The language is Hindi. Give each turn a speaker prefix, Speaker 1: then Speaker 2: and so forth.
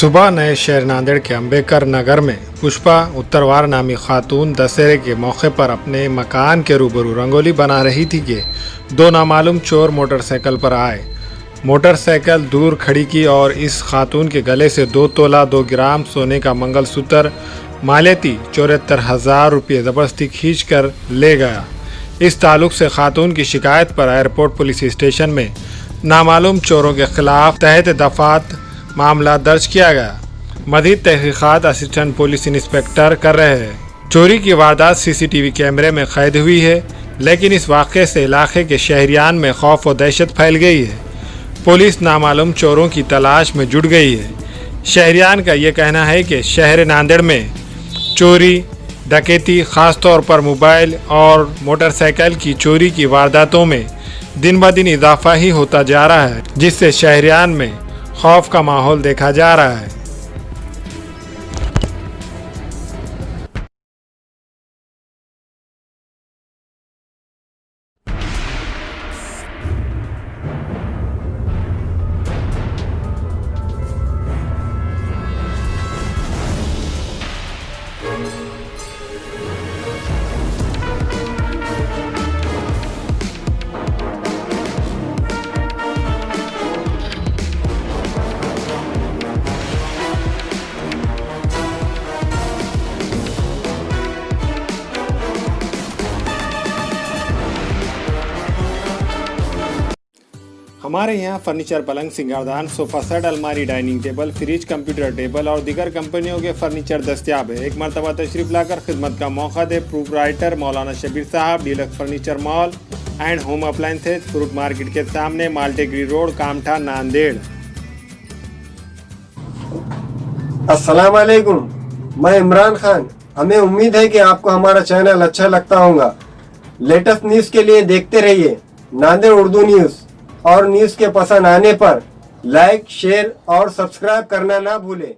Speaker 1: सुबह नए शहर नांदेड़ के अंबेडकर नगर में पुष्पा उत्तरवार नामी खातून दशहरे के मौके पर अपने मकान के रूबरू रंगोली बना रही थी कि दो नामालूम चोर मोटरसाइकिल पर आए। मोटरसाइकिल दूर खड़ी की और इस खातून के गले से 2 तोला 2 ग्राम सोने का मंगलसूत्र मालेती 74,000 रुपये ज़बरदस्ती खींच कर ले गया। इस ताल्लुक से खातून की शिकायत पर एयरपोर्ट पुलिस स्टेशन में नामालूम चोरों के खिलाफ तहत दफात मामला दर्ज किया गया। मज़ीद तहकीकात असिस्टेंट पुलिस इंस्पेक्टर कर रहे हैं। चोरी की वारदात सीसीटीवी कैमरे में कैद हुई है, लेकिन इस वाक़े से इलाके के शहरियान में खौफ और दहशत फैल गई है। पुलिस नामालूम चोरों की तलाश में जुट गई है। शहरियान का ये कहना है कि शहर नांदेड़ में चोरी डकैती ख़ास तौर पर मोबाइल और मोटरसाइकिल की चोरी की वारदातों में दिन ब दिन इजाफा ही होता जा रहा है, जिससे शहरियान में खौफ का माहौल देखा जा रहा है। हमारे यहाँ फर्नीचर पलंग सिंगारदान सोफा सेट अलमारी dining table fridge computer table और दीगर कंपनियों के फर्नीचर दस्तियाब है। एक मरतबा तशरीफ लाकर खिदमत का मौका दे। प्रोपराइटर मौलाना शबीर साहब, deluxe furniture mall and home appliances, fruit market के सामने, माल्टेगिरी रोड, कामठा, नांदेड़।
Speaker 2: अस्सलाम वालेकुम, मैं इमरान खान। हमें उम्मीद है कि आपको हमारा चैनल अच्छा लगता होगा। लेटेस्ट न्यूज़ के लिए देखते रहिए नांदेड़ उर्दू न्यूज़, और न्यूज़ के पसंद आने पर लाइक, शेयर और सब्सक्राइब करना ना भूलें।